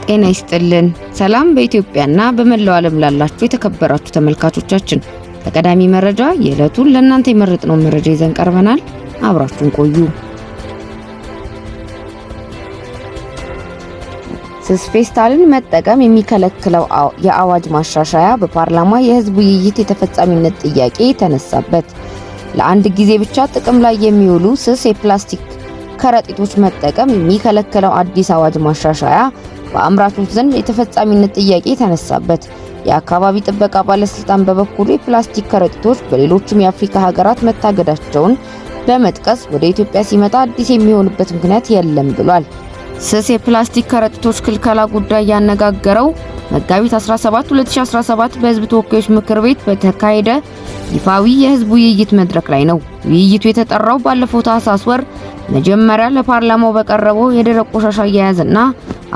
ጤና ይስጥልን። ሰላም በኢትዮጵያና በመላው ዓለም ላላችሁ የተከበራችሁ ተመልካቾቻችን፣ ተቀዳሚ መረጃ የዕለቱን ለእናንተ የመረጥነው መረጃ ይዘን ቀርበናል። አብራችሁን ቆዩ። ስስ ፌስታልን መጠቀም የሚከለክለው የአዋጅ ማሻሻያ በፓርላማ የህዝብ ውይይት የተፈጻሚነት ጥያቄ ተነሳበት። ለአንድ ጊዜ ብቻ ጥቅም ላይ የሚውሉ ስስ የፕላስቲክ ከረጢቶች መጠቀም የሚከለክለው አዲስ አዋጅ ማሻሻያ በአምራቾች ዘንድ የተፈጻሚነት ጥያቄ ተነሳበት። የአካባቢ ጥበቃ ባለስልጣን በበኩሉ የፕላስቲክ ከረጢቶች በሌሎችም የአፍሪካ ሀገራት መታገዳቸውን በመጥቀስ ወደ ኢትዮጵያ ሲመጣ አዲስ የሚሆንበት ምክንያት የለም ብሏል። ስስ የፕላስቲክ ከረጢቶች ክልከላ ጉዳይ ያነጋገረው መጋቢት 17 2017 በህዝብ ተወካዮች ምክር ቤት በተካሄደ ይፋዊ የህዝብ ውይይት መድረክ ላይ ነው። ውይይቱ የተጠራው ባለፈው ታህሳስ ወር መጀመሪያ ለፓርላማው በቀረበው የደረቅ ቆሻሻ አያያዝና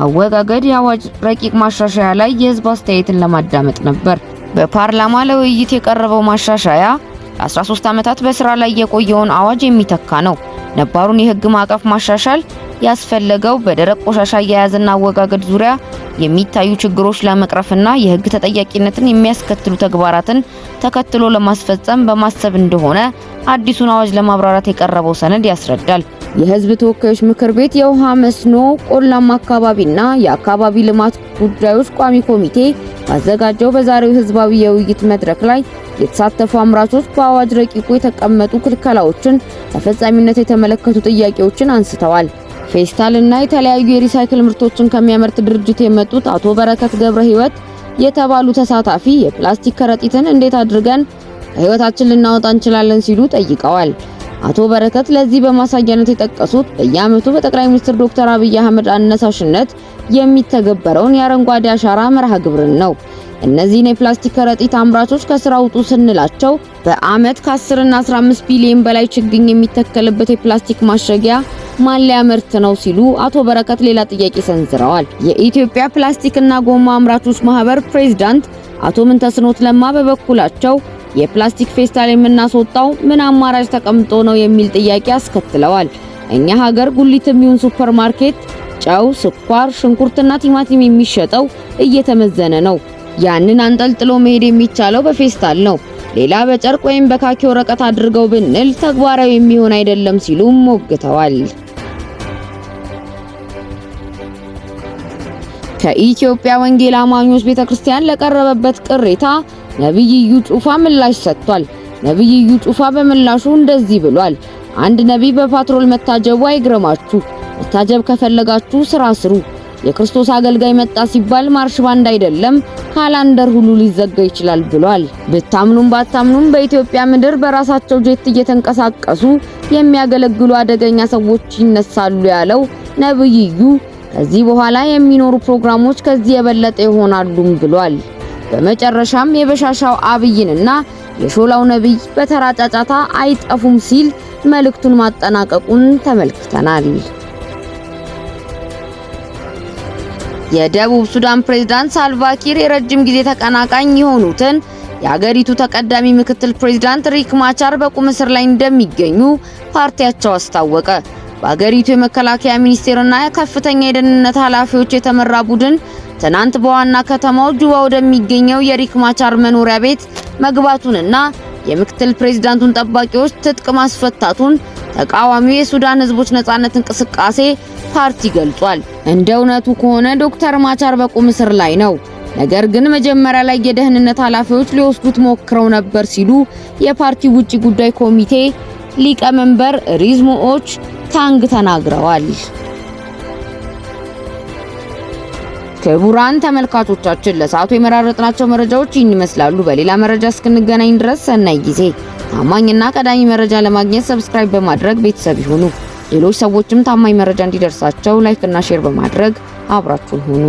አወጋገድ የአዋጅ ረቂቅ ማሻሻያ ላይ የህዝብ አስተያየትን ለማዳመጥ ነበር። በፓርላማ ለውይይት የቀረበው ማሻሻያ ለ13 ዓመታት በስራ ላይ የቆየውን አዋጅ የሚተካ ነው። ነባሩን የህግ ማዕቀፍ ማሻሻል ያስፈለገው በደረቅ ቆሻሻ አያያዝና አወጋገድ ዙሪያ የሚታዩ ችግሮች ለመቅረፍና የህግ ተጠያቂነትን የሚያስከትሉ ተግባራትን ተከትሎ ለማስፈጸም በማሰብ እንደሆነ አዲሱን አዋጅ ለማብራራት የቀረበው ሰነድ ያስረዳል። የህዝብ ተወካዮች ምክር ቤት የውሃ መስኖ፣ ቆላማ አካባቢና የአካባቢ ልማት ጉዳዮች ቋሚ ኮሚቴ ባዘጋጀው በዛሬው ህዝባዊ የውይይት መድረክ ላይ የተሳተፉ አምራቾች በአዋጅ ረቂቁ የተቀመጡ ክልከላዎችን ተፈጻሚነት የተመለከቱ ጥያቄዎችን አንስተዋል። ፌስታል እና የተለያዩ የሪሳይክል ምርቶችን ከሚያመርት ድርጅት የመጡት አቶ በረከት ገብረ ህይወት የተባሉ ተሳታፊ የፕላስቲክ ከረጢትን እንዴት አድርገን ከህይወታችን ልናወጣ እንችላለን ሲሉ ጠይቀዋል። አቶ በረከት ለዚህ በማሳያነት የጠቀሱት በየዓመቱ በጠቅላይ ሚኒስትር ዶክተር አብይ አህመድ አነሳሽነት የሚተገበረውን የአረንጓዴ አሻራ መርሃ ግብርን ነው። እነዚህን የፕላስቲክ ከረጢት አምራቾች ከስራ ውጡ ስንላቸው በአመት ከ10 እና 15 ቢሊዮን በላይ ችግኝ የሚተከልበት የፕላስቲክ ማሸጊያ ማለያ ምርት ነው ሲሉ አቶ በረከት ሌላ ጥያቄ ሰንዝረዋል። የኢትዮጵያ ፕላስቲክ እና ጎማ አምራቾች ማህበር ፕሬዝዳንት አቶ ምንተስኖት ለማ በበኩላቸው የፕላስቲክ ፌስታል የምናስወጣው ምን አማራጭ ተቀምጦ ነው የሚል ጥያቄ አስከትለዋል። እኛ ሀገር ጉሊትም ይሁን ሱፐርማርኬት ጨው፣ ስኳር፣ ሽንኩርትና ቲማቲም የሚሸጠው እየተመዘነ ነው። ያንን አንጠልጥሎ መሄድ የሚቻለው በፌስታል ነው። ሌላ በጨርቅ ወይም በካኪ ወረቀት አድርገው ብንል ተግባራዊ የሚሆን አይደለም ሲሉም ሞግተዋል። ከኢትዮጵያ ወንጌል አማኞች ቤተክርስቲያን ለቀረበበት ቅሬታ ነብይ እዩ ጩፋ ምላሽ ሰጥቷል። ነብይ እዩ ጩፋ በምላሹ እንደዚህ ብሏል። አንድ ነብይ በፓትሮል መታጀቡ አይግረማችሁ። መታጀብ ከፈለጋችሁ ስራ ስሩ። የክርስቶስ አገልጋይ መጣ ሲባል ማርሽ ባንድ አይደለም ካላንደር ሁሉ ሊዘጋ ይችላል ብሏል። ብታምኑም ባታምኑም በኢትዮጵያ ምድር በራሳቸው ጄት እየተንቀሳቀሱ የሚያገለግሉ አደገኛ ሰዎች ይነሳሉ ያለው ነብይ እዩ ከዚህ በኋላ የሚኖሩ ፕሮግራሞች ከዚህ የበለጠ ይሆናሉም ብሏል። በመጨረሻም የበሻሻው አብይንና የሾላው ነብይ በተራ ጫጫታ አይጠፉም ሲል መልእክቱን ማጠናቀቁን ተመልክተናል። የደቡብ ሱዳን ፕሬዝዳንት ሳልቫኪር የረጅም ጊዜ ተቀናቃኝ የሆኑትን የአገሪቱ ተቀዳሚ ምክትል ፕሬዝዳንት ሪክ ማቻር በቁም እስር ላይ እንደሚገኙ ፓርቲያቸው አስታወቀ። በአገሪቱ የመከላከያ ሚኒስቴርና ከፍተኛ የደህንነት ኃላፊዎች የተመራ ቡድን ትናንት በዋና ከተማው ጁባ ወደሚገኘው የሪክ ማቻር መኖሪያ ቤት መግባቱንና የምክትል ፕሬዝዳንቱን ጠባቂዎች ትጥቅ ማስፈታቱን ተቃዋሚው የሱዳን ህዝቦች ነጻነት እንቅስቃሴ ፓርቲ ገልጿል። እንደ እውነቱ ከሆነ ዶክተር ማቻር በቁም እስር ላይ ነው። ነገር ግን መጀመሪያ ላይ የደህንነት ኃላፊዎች ሊወስዱት ሞክረው ነበር ሲሉ የፓርቲው ውጪ ጉዳይ ኮሚቴ ሊቀመንበር ሪዝሞዎች ታንግ ተናግረዋል። ክቡራን ተመልካቾቻችን ለሰዓቱ የመራረጥናቸው መረጃዎች ይህን ይመስላሉ። በሌላ መረጃ እስክንገናኝ ድረስ ሰናይ ጊዜ። ታማኝና ቀዳሚ መረጃ ለማግኘት ሰብስክራይብ በማድረግ ቤተሰብ ይሁኑ። ሌሎች ሰዎችም ታማኝ መረጃ እንዲደርሳቸው ላይክ እና ሼር በማድረግ አብራችሁን ሁኑ።